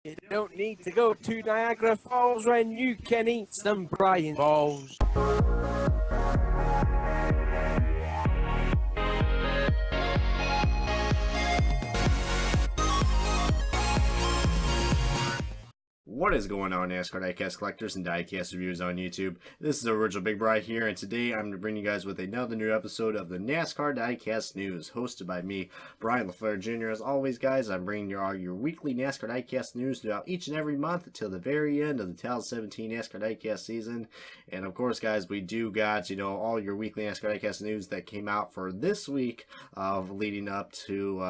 You don't need to go to Niagara Falls when you can eat some Brian balls. What is going on, NASCAR diecast collectors and diecast reviewers on YouTube? This is the original Big Bri here, and today I'm going to bring you guys with another new episode of the NASCAR Diecast News, hosted by me, Brian LaFleur Jr. As always, guys, I'm bringing you all your weekly NASCAR diecast news throughout each and every month until the very end of the 2017 NASCAR diecast season. And of course, guys, we do got, all your weekly NASCAR diecast news that came out for this week, leading up to,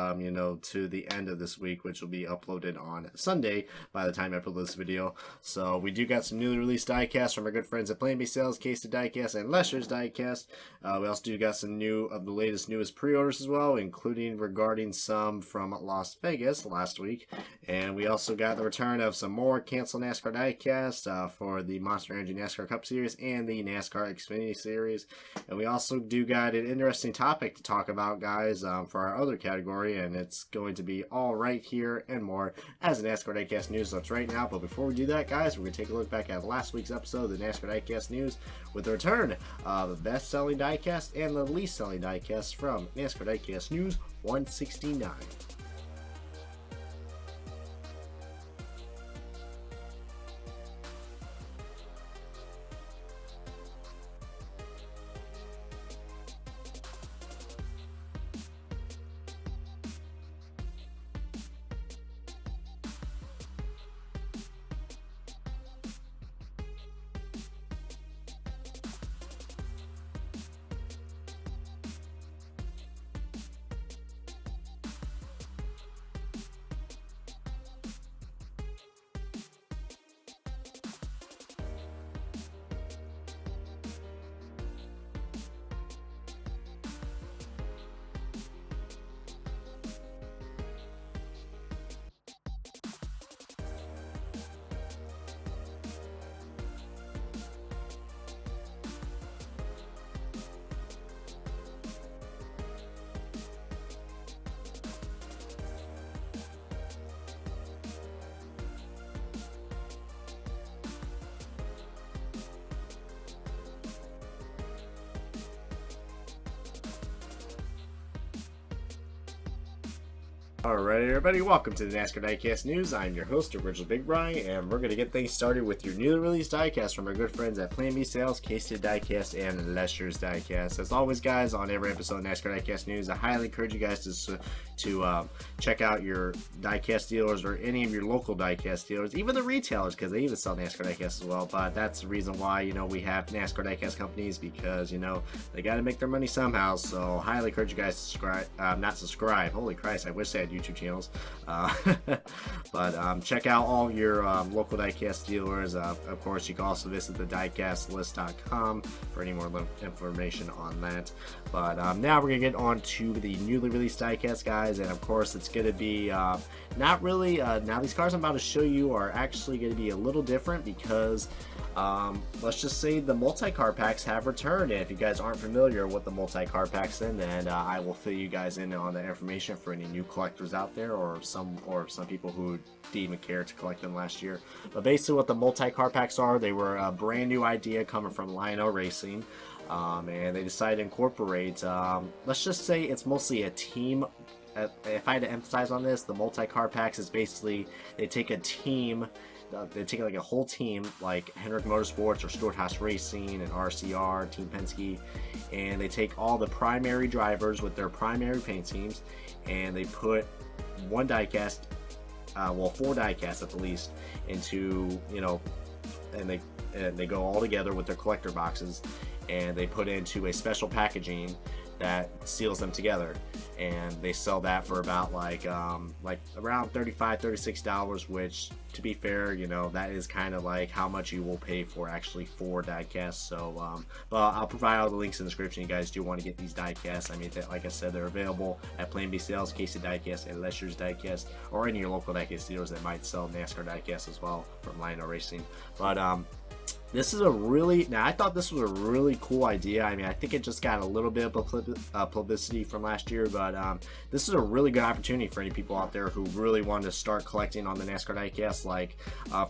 to the end of this week, which will be uploaded on Sunday by the time I upload this video. So we do got some newly released diecasts from our good friends at Plan B Sales, Casey Diecast, and Lesher's Diecast. We also do got some of the newest pre-orders as well, including regarding some from Las Vegas last week. And we also got the return of some more canceled NASCAR diecasts for the Monster Energy NASCAR Cup Series and the NASCAR Xfinity Series. And we also do got an interesting topic to talk about, guys, for our other category, and it's going to be all right here and more as a NASCAR Diecast News. So it's right now, but before we do that, guys, we're going to take a look back at last week's episode of the NASCAR Diecast News with the return of the best-selling diecast and the least-selling diecast from NASCAR Diecast News 169. Alright, everybody, welcome to the NASCAR Diecast News. I'm your host, Original Big Bri, and we're going to get things started with your newly released diecast from our good friends at Plan B Sales, Casey Diecast, and Lesher's Diecast. As always, guys, on every episode of NASCAR Diecast News, I highly encourage you guys to check out your diecast dealers or any of your local diecast dealers, even the retailers, because they even sell NASCAR diecast as well. But that's the reason why, we have NASCAR diecast companies, because, they got to make their money somehow. So highly encourage you guys to subscribe, not subscribe. Holy Christ, I wish I had YouTube channels. But check out all your local diecast dealers. Of course, you can also visit the diecastlist.com for any more information on that. But now we're gonna get on to the newly released diecast, guys, and of course it's gonna be not really now these cars I'm about to show you are actually gonna be a little different, because let's just say the MultiCar Packs have returned. And if you guys aren't familiar with the MultiCar Packs, then I will fill you guys in on the information for any new collectors out there, or some people who didn't even care to collect them last year. But basically what the MultiCar Packs are, they were a brand new idea coming from Lionel Racing, and they decided to incorporate, let's just say it's mostly a team. If I had to emphasize on this, the MultiCar Packs is basically, they take a team. They take like a whole team like Hendrick Motorsports or Storehouse Racing and RCR, Team Penske, and they take all the primary drivers with their primary paint schemes, and they put one diecast, well, 4 diecasts at the least, into, and they go all together with their collector boxes, and they put into a special packaging that seals them together, and they sell that for about like around $35-$36, which, to be fair, that is kind of like how much you will pay for actually 4 diecasts. So but I'll provide all the links in the description. You guys do want to get these diecasts. I mean, like I said, they're available at Plan B Sales, Casey Diecast, and Lesher's Diecast, or any of your local diecast dealers that might sell NASCAR diecasts as well from Lionel Racing. But This is a really, now I thought this was a really cool idea. I mean, I think it just got a little bit of publicity from last year, but this is a really good opportunity for any people out there who really want to start collecting on the NASCAR diecast. Like,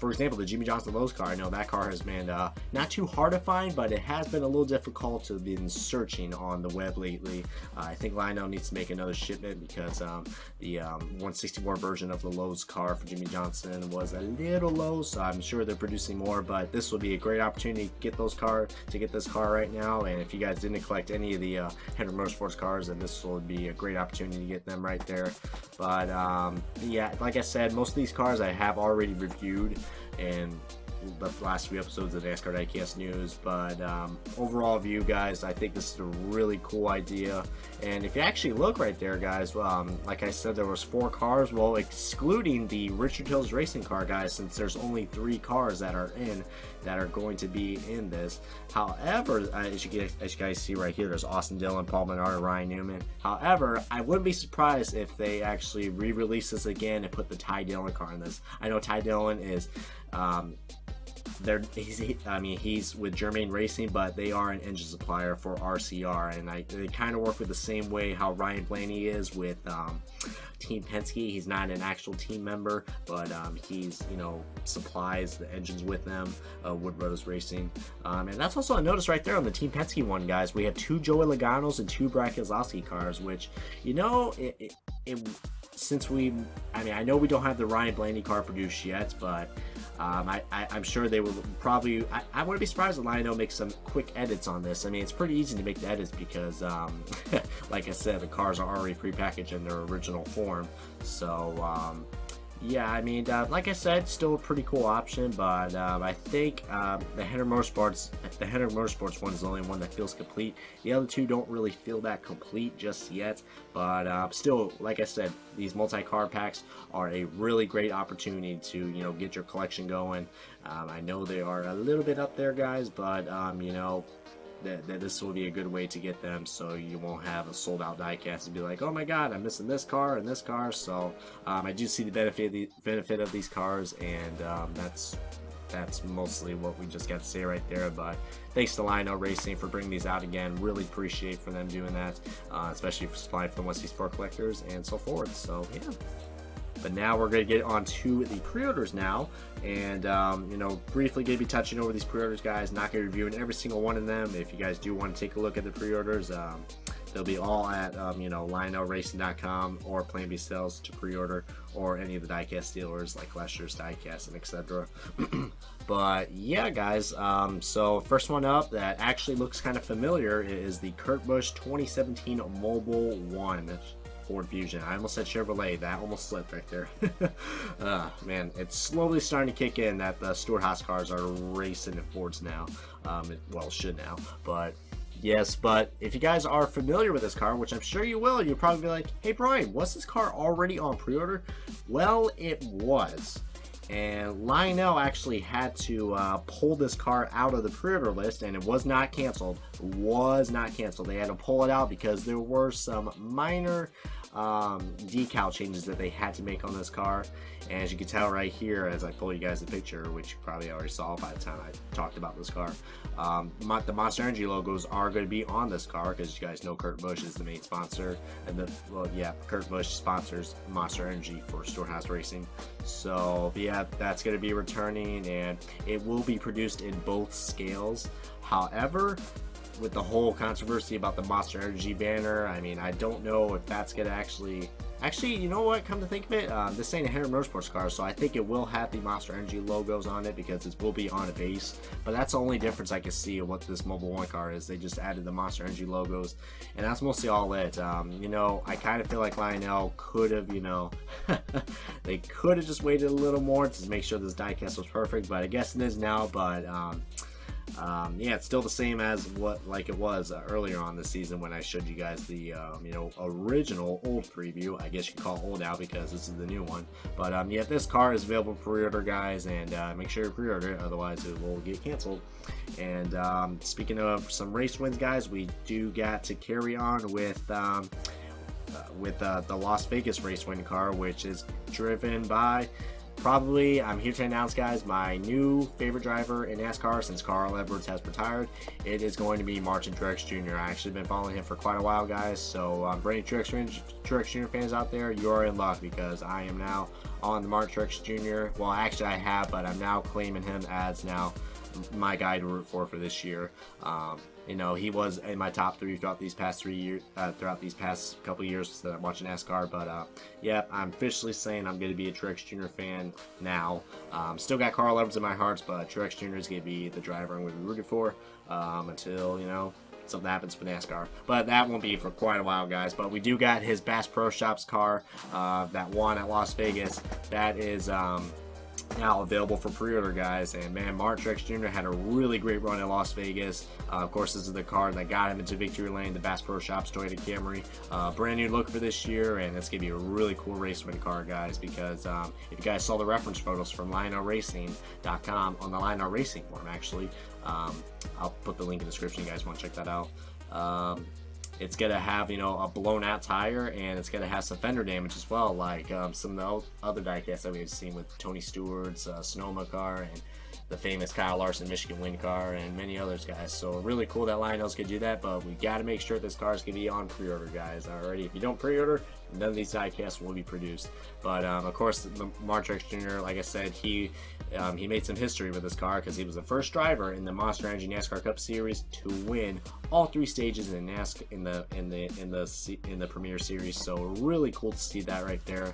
for example, the Jimmy Johnson Lowe's car. I know that car has been not too hard to find, but it has been a little difficult to be searching on the web lately. I think Lionel needs to make another shipment because the 164 version of the Lowe's car for Jimmy Johnson was a little low, so I'm sure they're producing more, but this would be a great opportunity to get this car right now. And if you guys didn't collect any of the Henry Motorsports cars, then this would be a great opportunity to get them right there. But yeah, like I said, most of these cars I have already reviewed in the last few episodes of NASCAR Diecast News, but overall view, guys, I think this is a really cool idea. And if you actually look right there, guys, like I said, there was 4 cars, well, excluding the Richard Hills racing car, guys, since there's only 3 cars that are going to be in this. However, as you guys see right here, there's Austin Dillon, Paul Menard, and Ryan Newman. However, I wouldn't be surprised if they actually re-release this again and put the Ty Dillon car in this. I know Ty Dillon is he's with Germain Racing, but they are an engine supplier for RCR, and they kind of work with the same way how Ryan Blaney is with Team Penske. He's not an actual team member, but he's, you know, supplies the engines with them, Wood Brothers Racing. And that's also a notice right there on the Team Penske one, guys. We have 2 Joey Logano's and 2 Brad Keselowski cars, which, you know, I know we don't have the Ryan Blaney car produced yet, but I'm sure they will probably, I wouldn't be surprised if Lionel makes some quick edits on this. I mean, it's pretty easy to make the edits because, like I said, the cars are already prepackaged in their original form. So, yeah, I mean, like I said, still a pretty cool option, but I think the Henry Motorsports one is the only one that feels complete. The other 2 don't really feel that complete just yet, but still, like I said, these multi-car packs are a really great opportunity to, you know, get your collection going. I know they are a little bit up there, guys, but you know, that this will be a good way to get them, so you won't have a sold out diecast and be like, oh my god, I'm missing this car and this car. So I do see the benefit of these cars, and that's mostly what we just got to say right there. But thanks to Lionel Racing for bringing these out again. Really appreciate for them doing that, especially for supplying for the 164 collectors and so forth. So yeah. But now we're going to get on to the pre-orders now, and you know, briefly going to be touching over these pre-orders, guys. Not going to be reviewing every single one of them. If you guys do want to take a look at the pre-orders, they'll be all at you know, LionelRacing.com or Plan B Sales to pre-order, or any of the diecast dealers like last year's diecast and etc. But yeah, guys, so first one up that actually looks kind of familiar is the Kurt Busch 2017 Mobile 1 Ford Fusion. I almost said Chevrolet. That almost slipped right there. Man, it's slowly starting to kick in that the Stuart Haas cars are racing in Fords now. Well, should now. But yes, but if you guys are familiar with this car, which I'm sure you will, you'll probably be like, hey Brian, was this car already on pre-order? Well, it was. And Lionel actually had to pull this car out of the pre-order list, and it was not canceled. They had to pull it out because there were some minor decal changes that they had to make on this car. And as you can tell right here, as I pull you guys the picture, which you probably already saw by the time I talked about this car, the Monster Energy logos are going to be on this car, because you guys know Kurt Busch is the main sponsor, and Kurt Busch sponsors Monster Energy for Stuart Haas Racing. So yeah, that's going to be returning, and it will be produced in both scales. However, with the whole controversy about the Monster Energy banner, I mean, I don't know if that's going to actually, you know what, come to think of it, this ain't a Henry Motorsports car, so I think it will have the Monster Energy logos on it, because it will be on a base. But that's the only difference I can see of what this Mobile 1 car is. They just added the Monster Energy logos, and that's mostly all it. You know, I kind of feel like Lionel could have, you know, they could have just waited a little more to make sure this diecast was perfect, but I guess it is now. But yeah, it's still the same as like it was earlier on this season when I showed you guys the you know, original old preview. I guess you can call it old now because this is the new one. But yeah, this car is available for pre-order, guys, and make sure you pre-order it, otherwise it will get canceled. And speaking of some race wins, guys, we do got to carry on with the Las Vegas race win car, which is driven by probably I'm here to announce, guys, my new favorite driver in NASCAR since Carl Edwards has retired. It is going to be Martin Truex Jr. I actually been following him for quite a while, guys, so for any Truex Jr. fans out there, you're in luck because I am now on the Martin Truex Jr. Well, actually I have, but I'm now claiming him as now my guy to root for this year. You know, he was in my top 3 throughout these past 3 years, throughout these past couple years that I'm watching NASCAR. But yeah, I'm officially saying I'm going to be a Truex Jr. fan now. Still got Carl Edwards in my hearts, but Truex Jr. is going to be the driver I'm going to be rooting for until, you know, something happens with NASCAR. But that won't be for quite a while, guys. But we do got his Bass Pro Shops car that won at Las Vegas. That is now available for pre-order, guys. And man, Martin Truex Jr. had a really great run in Las Vegas. Of course, this is the car that got him into victory lane, the Bass Pro Shops Toyota Camry. Brand new look for this year, and it's gonna be a really cool race win car, guys, because if you guys saw the reference photos from LionelRacing.com on the Lionel Racing forum, actually, I'll put the link in the description. You guys want to check that out. It's gonna have, you know, a blown out tire, and it's gonna have some fender damage as well, like some of the other diecasts that we've seen with Tony Stewart's Sonoma car and the famous Kyle Larson Michigan Win car and many others, guys. So really cool that Lionel's gonna do that, but we got to make sure this car is gonna be on pre-order, guys. Already, if you don't pre-order, none of these diecasts will be produced. But of course, Martin Truex Jr., like I said, he made some history with this car because he was the first driver in the Monster Energy NASCAR Cup Series to win all 3 stages in NASCAR in the Premier Series. So really cool to see that right there.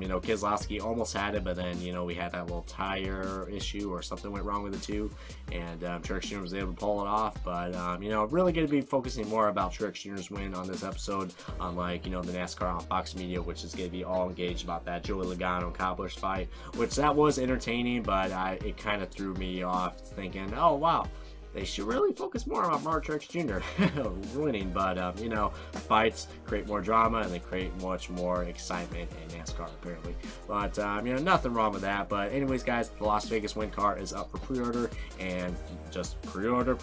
You know, Keselowski almost had it, but then, you know, we had that little tire issue or something went wrong with the 2, and Truex Jr. was able to pull it off. But you know, really going to be focusing more about Truex Jr.'s win on this episode, unlike, you know, the NASCAR on Fox Media, which is going to be all engaged about that Joey Logano Cobblers fight, which that was entertaining, but it kind of threw me off thinking, oh wow, they should really focus more on Martin Truex Jr. winning. But you know, fights create more drama and they create much more excitement in NASCAR, apparently. But you know, nothing wrong with that. But anyways, guys, the Las Vegas Win car is up for pre-order, and just pre-order,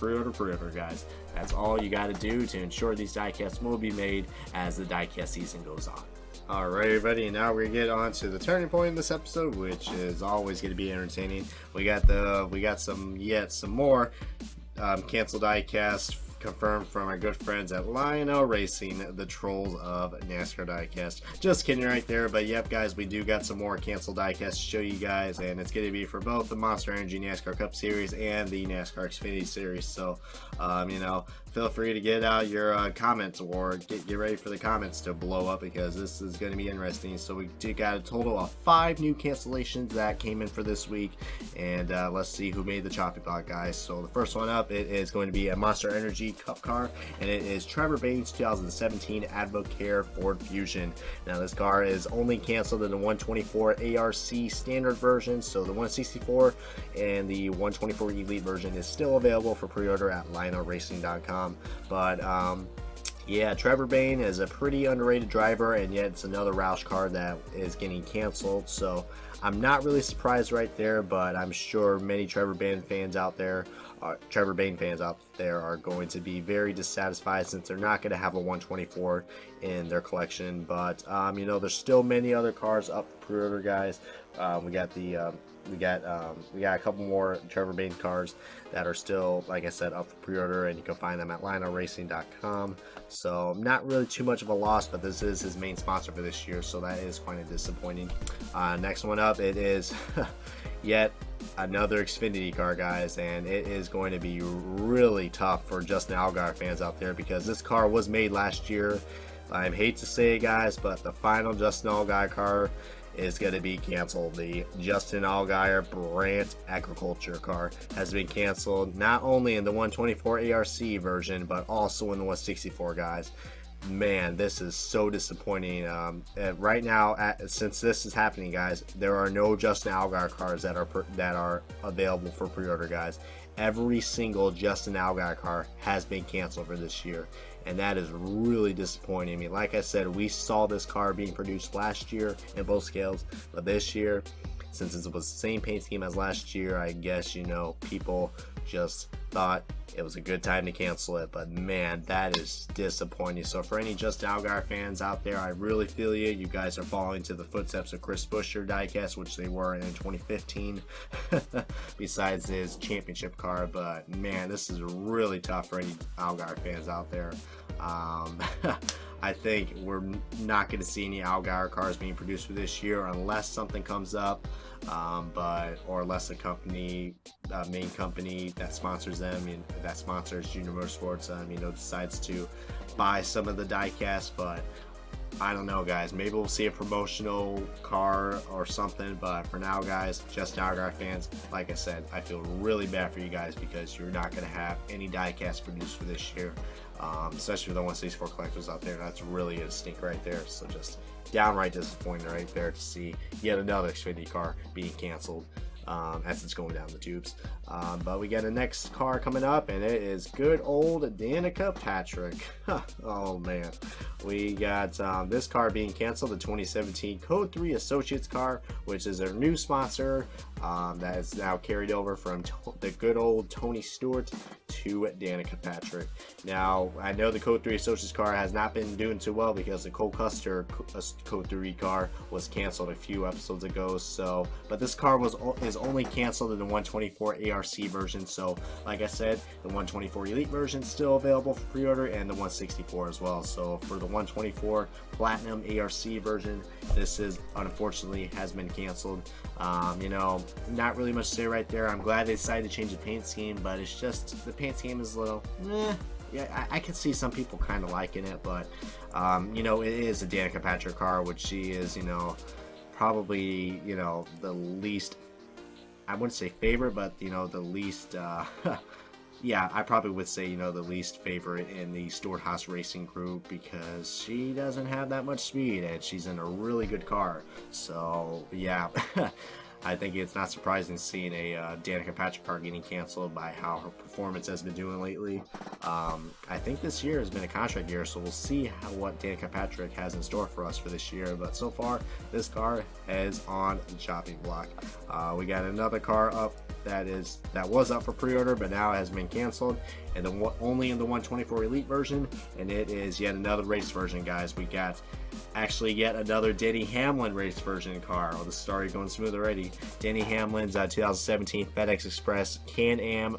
guys. That's all you got to do to ensure these diecasts will be made as the diecast season goes on. Alright, everybody, and now we're gonna get on to the turning point in this episode, which is always gonna be entertaining. We got some more canceled diecast confirmed from our good friends at Lionel Racing, the trolls of NASCAR diecast. Just kidding right there, but yep, guys, we do got some more canceled diecast to show you guys, and it's going to be for both the Monster Energy NASCAR Cup Series and the NASCAR Xfinity Series. So you know, feel free to get out your comments, or get ready for the comments to blow up, because this is going to be interesting. So we do got a total of 5 new cancellations that came in for this week, and let's see who made the chopping block, guys. So the first one up, it is going to be a Monster Energy Cup car, and it is Trevor Bayne's 2017 Advocare Ford Fusion. Now this car is only canceled in the 124 ARC standard version, so the 164 and the 124 Elite version is still available for pre-order at LionelRacing.com. But yeah, Trevor Bayne is a pretty underrated driver, and yet it's another Roush car that is getting canceled. So I'm not really surprised right there, but I'm sure many Trevor Bayne fans out there are going to be very dissatisfied, since they're not going to have a 124 in their collection. But you know, there's still many other cars up for pre-order, guys. We got a couple more Trevor Bayne cars that are still, like I said, up for pre-order, and you can find them at LionelRacing.com. So not really too much of a loss, but this is his main sponsor for this year, so that is kind of disappointing. Next one up, it is yet another Xfinity car, guys, and it is going to be really tough for Justin Allgaier fans out there, because this car was made last year. I hate to say it, guys, but the final Justin Allgaier car is going to be canceled. The Justin Allgaier Brandt Agriculture car has been canceled, not only in the 124 ARC version, but also in the 164, guys. Man, this is so disappointing. Right now, since this is happening, guys, there are no Justin Allgaier cars that are available for pre-order, guys. Every single Justin Allgaier car has been canceled for this year, and that is really disappointing. I mean, like I said, we saw this car being produced last year in both scales, but this year, since it was the same paint scheme as last year, I guess, you know, people just thought it was a good time to cancel it, but man, that is disappointing. So for any Justin Allgaier fans out there, I really feel you. You guys are following to the footsteps of Chris Buescher diecast, which they were in 2015 besides his championship car. But man, this is really tough for any Allgaier fans out there. I think we're not going to see any Allgaier cars being produced for this year unless something comes up, or unless a company, main company that sponsors them, that sponsors Junior Motorsports, decides to buy some of the diecast. But I don't know, guys. Maybe we'll see a promotional car or something. But for now, guys, just Allgaier fans, like I said, I feel really bad for you guys because you're not going to have any diecast produced for this year. Especially for the 164 collectors out there. That's really a stink right there. So just downright disappointing right there to see yet another Xfinity car being canceled as it's going down the tubes. But we got a next car coming up, and it is good old Danica Patrick. Oh man, we got this car being canceled, the 2017 Code 3 Associates car, which is their new sponsor that is now carried over from the good old Tony Stewart to Danica Patrick. Now, I know the Code 3 Associates car has not been doing too well because the Cole Custer Code 3 car was canceled a few episodes ago. So, but this car is only canceled in the 124 ARC version. So, like I said, the 124 Elite version is still available for pre-order, and the 164 as well. So, for the 124 Platinum ARC version, this is unfortunately has been canceled. Not really much to say right there. I'm glad they decided to change the paint scheme, but it's just the paint scheme is a little yeah, I can see some people kind of liking it, but it is a Danica Patrick car, which she is probably the least, I wouldn't say favorite, but the least yeah, I probably would say the least favorite in the Stewart-Haas Racing group because she doesn't have that much speed and she's in a really good car. So yeah. I think it's not surprising seeing a Danica Patrick car getting canceled by how her performance has been doing lately. I think this year has been a contract year, so we'll see what Danica Patrick has in store for us for this year. But so far, this car is on the chopping block. We got another car up that was up for pre-order, but now has been canceled, and only in the 124 Elite version, and it is yet another race version, guys. We got actually yet another Denny Hamlin race version car. Oh, this is already going smooth already. Denny Hamlin's 2017 FedEx Express Can-Am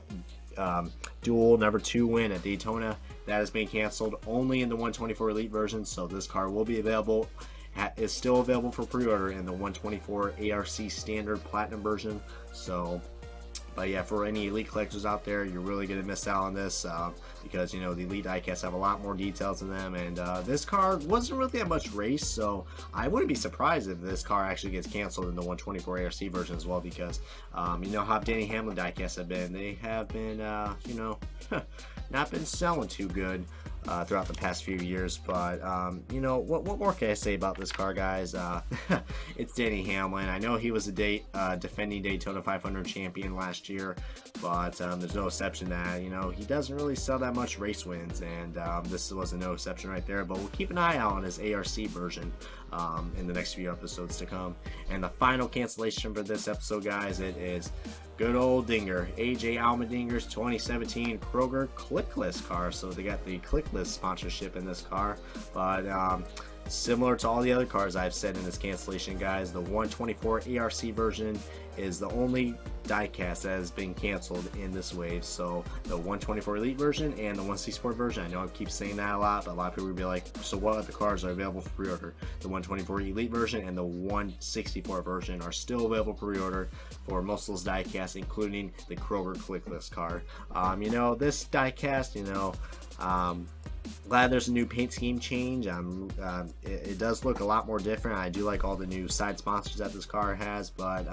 dual number 2 win at Daytona. That is being canceled only in the 124 Elite version, so this car will be available. Is still available for pre-order in the 124 ARC Standard Platinum version. So, but yeah, for any Elite collectors out there, you're really going to miss out on this because, the Elite diecasts have a lot more details in them, and this car wasn't really that much race, so I wouldn't be surprised if this car actually gets canceled in the 124 ARC version as well because, how Denny Hamlin diecasts have been. They have been, not been selling too good throughout the past few years, but what more can I say about this car, guys? It's Denny Hamlin. I know he was a defending Daytona 500 champion last year, but there's no exception that he doesn't really sell that much race wins, and this was no exception right there. But we'll keep an eye out on his ARC version in the next few episodes to come. And the final cancellation for this episode, guys, it is good old Dinger, AJ Allmendinger's 2017 Kroger Clickless car. So they got the Clickless sponsorship in this car, but similar to all the other cars I've said in this cancellation, guys, the 124 ARC version is the only diecast that has been canceled in this wave. So the 124 Elite version and the 164 version, I know I keep saying that a lot, but a lot of people would be like, so what other cars are available for pre-order? The 124 Elite version and the 164 version are still available for pre-order for most of those diecasts, including the Kroger Clickless car. This diecast, glad there's a new paint scheme change. It does look a lot more different. I do like all the new side sponsors that this car has, but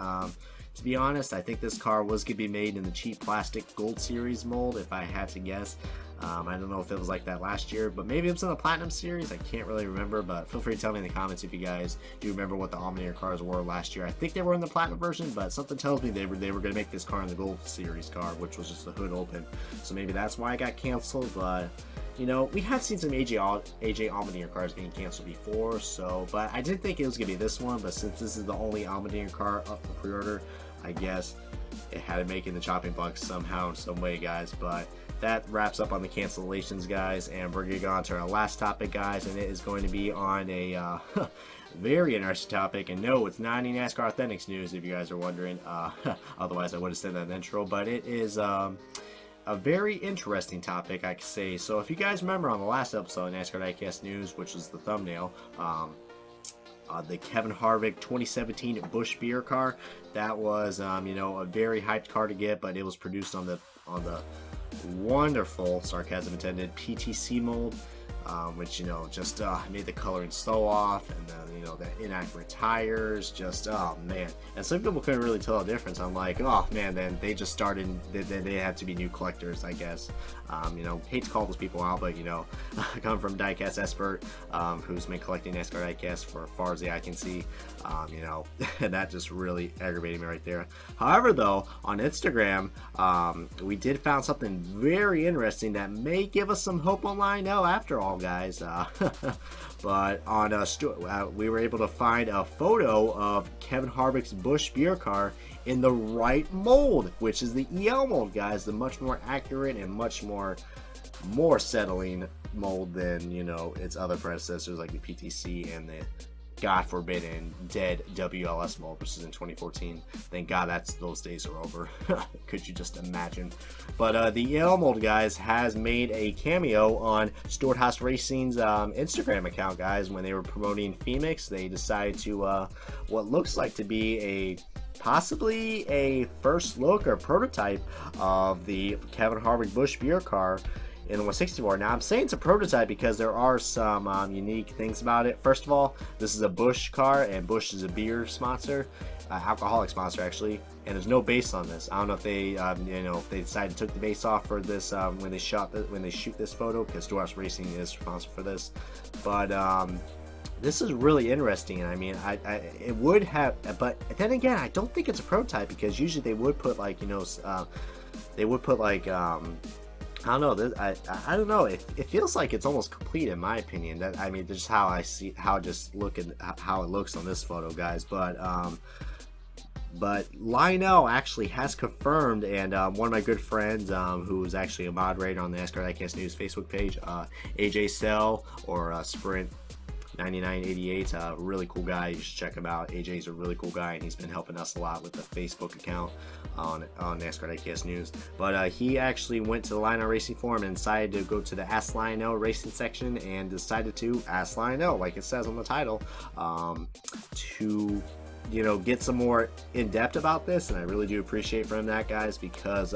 to be honest, I think this car was going to be made in the cheap plastic Gold Series mold, if I had to guess. I don't know if it was like that last year, but maybe it was in the Platinum Series. I can't really remember, but feel free to tell me in the comments if you guys do remember what the Allmendinger cars were last year. I think they were in the Platinum version, but something tells me they were going to make this car in the Gold Series car, which was just the hood open. So maybe that's why it got canceled, but we have seen some AJ Allmendinger cars being canceled before, but I didn't think it was going to be this one, but since this is the only Allmendinger car up for pre-order, I guess it had to make in the chopping block somehow in some way, guys. But that wraps up on the cancellations, guys, and we're gonna go on to our last topic, guys, and it is going to be on a very interesting topic. And no, it's not any NASCAR Authentics news, if you guys are wondering. Otherwise I would have said that in the intro, but it is a very interesting topic, I could say. So if you guys remember on the last episode of NASCAR Diecast News, which was the thumbnail, the Kevin Harvick 2017 Busch beer car, that was you know, a very hyped car to get, but it was produced on the wonderful, sarcasm intended, PTC mold, which, you know, just made the coloring so off, and then, you know, the inaccurate tires, just, oh man. And some people couldn't really tell the difference. I'm like, oh man, then they just started, they have to be new collectors, I guess. You know, hate to call those people out, but, you know, I come from diecast expert, who's been collecting NASCAR diecast for as far as the eye can see, you know, and that just really aggravated me right there. However, though, on Instagram, we did found something very interesting that may give us some hope on Lionel after all, guys. But on we were able to find a photo of Kevin Harvick's Busch beer car in the right mold, which is the EL mold, guys, the much more accurate and much more settling mold than, you know, its other predecessors like the PTC and the God forbidden dead WLS mold, which is in 2014. Thank God those days are over. Could you just imagine? But the EL mold, guys, has made a cameo on Storehouse Racing's Instagram account, guys. When they were promoting Phoenix, they decided to what looks like to be possibly a first look or prototype of the Kevin Harvick Busch beer car in the 164. Now I'm saying it's a prototype because there are some unique things about it. First of all, this is a Busch car, and Busch is a beer sponsor, alcoholic sponsor actually, and there's no base on this. I don't know if they you know, if they decided to take the base off for this when they shoot this photo, because Storehouse Racing is responsible for this. But this is really interesting. I mean, it would have, but then again, I don't think it's a prototype, because usually they would put, like, you know, they would put, like, I don't know. I don't know. It feels like it's almost complete, in my opinion. That, I mean, just how I see, how just look at how it looks on this photo, guys. But Lionel actually has confirmed, and one of my good friends, who is actually a moderator on the NASCAR Diecast News Facebook page, AJ Sell, or Sprint 9988, really cool guy. You should check him out. AJ's a really cool guy, and he's been helping us a lot with the Facebook account on NASCAR Diecast News. But he actually went to the Lionel Racing Forum and decided to go to the Ask Lionel Racing section, and decided to ask Lionel, like it says on the title, to, you know, get some more in depth about this. And I really do appreciate from that, guys, because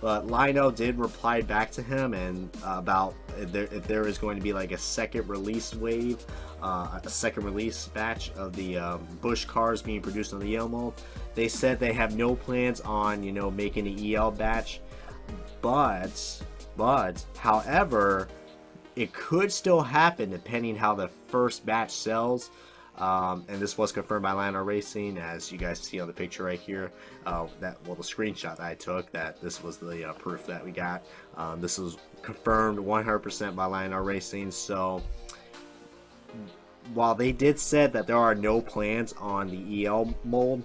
but Lionel did reply back to him, and about if there is going to be like a second release wave, a second release batch of the Busch cars being produced on the EL mold. They said they have no plans on, you know, making an EL batch, but however, it could still happen depending how the first batch sells. And this was confirmed by Lionel Racing, as you guys see on the picture right here. The screenshot that I took, that this was the proof that we got. This was confirmed 100% by Lionel Racing. So while they did said that there are no plans on the EL mold,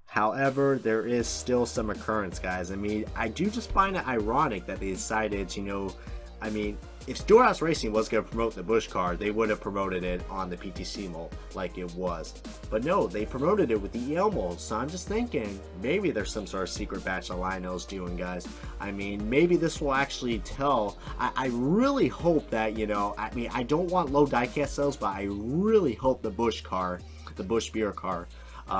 however, there is still some occurrence, guys. I mean, I do just find it ironic that they decided, you know, I mean, if Storehouse Racing was going to promote the Busch car, they would have promoted it on the PTC mold like it was. But no, they promoted it with the EL mold. So I'm just thinking, maybe there's some sort of secret batch that Lionel's doing, guys. I mean, maybe this will actually tell. I really hope that, you know, I mean, I don't want low diecast sales, but I really hope the Busch car, the Busch beer car,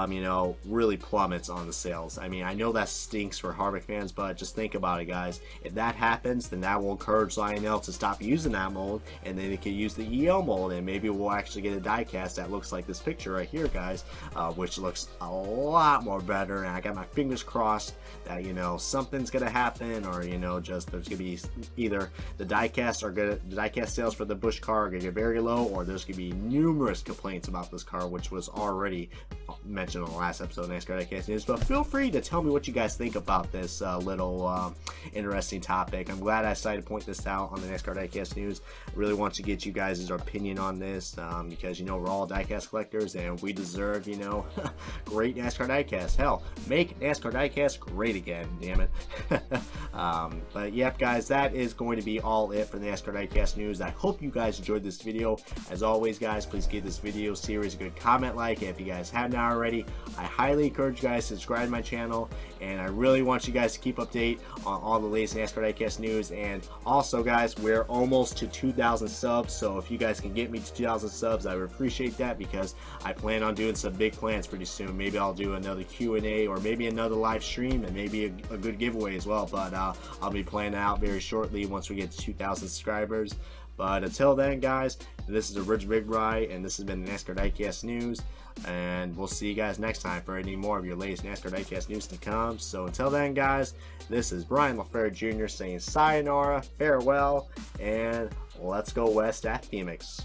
you know, really plummets on the sales. I mean, I know that stinks for Harvick fans, but just think about it, guys. If that happens, then that will encourage Lionel to stop using that mold, and then they can use the EL mold, and maybe we'll actually get a diecast that looks like this picture right here, guys, which looks a lot more better. And I got my fingers crossed that, you know, something's gonna happen, or, you know, just there's gonna be either the diecast sales for the Busch car are gonna get very low, or there's gonna be numerous complaints about this car, which was already mentioned on the last episode of NASCAR Diecast News, but feel free to tell me what you guys think about this little interesting topic. I'm glad I decided to point this out on the NASCAR Diecast News. I really want to get you guys' opinion on this because, you know, we're all diecast collectors and we deserve, you know, great NASCAR diecast. Hell, make NASCAR diecast great again, damn it. But yep, guys, that is going to be all it for the NASCAR Diecast News. I hope you guys enjoyed this video. As always, guys, please give this video series a good comment, like, and if you guys haven't already, I highly encourage you guys to subscribe to my channel, and I really want you guys to keep update on all the latest NASCAR Diecast news. And also, guys, we're almost to 2,000 subs, so if you guys can get me to 2,000 subs, I would appreciate that, because I plan on doing some big plans pretty soon. Maybe I'll do another Q&A, or maybe another live stream, and maybe a good giveaway as well, but I'll be planning out very shortly once we get to 2,000 subscribers. But until then, guys, this is the Rich Big Rye, and this has been the NASCAR Diecast News, and we'll see you guys next time for any more of your latest NASCAR Diecast news to come. So until then, guys, this is Brian LaFleur Jr. saying sayonara, farewell, and let's go west at Phoenix.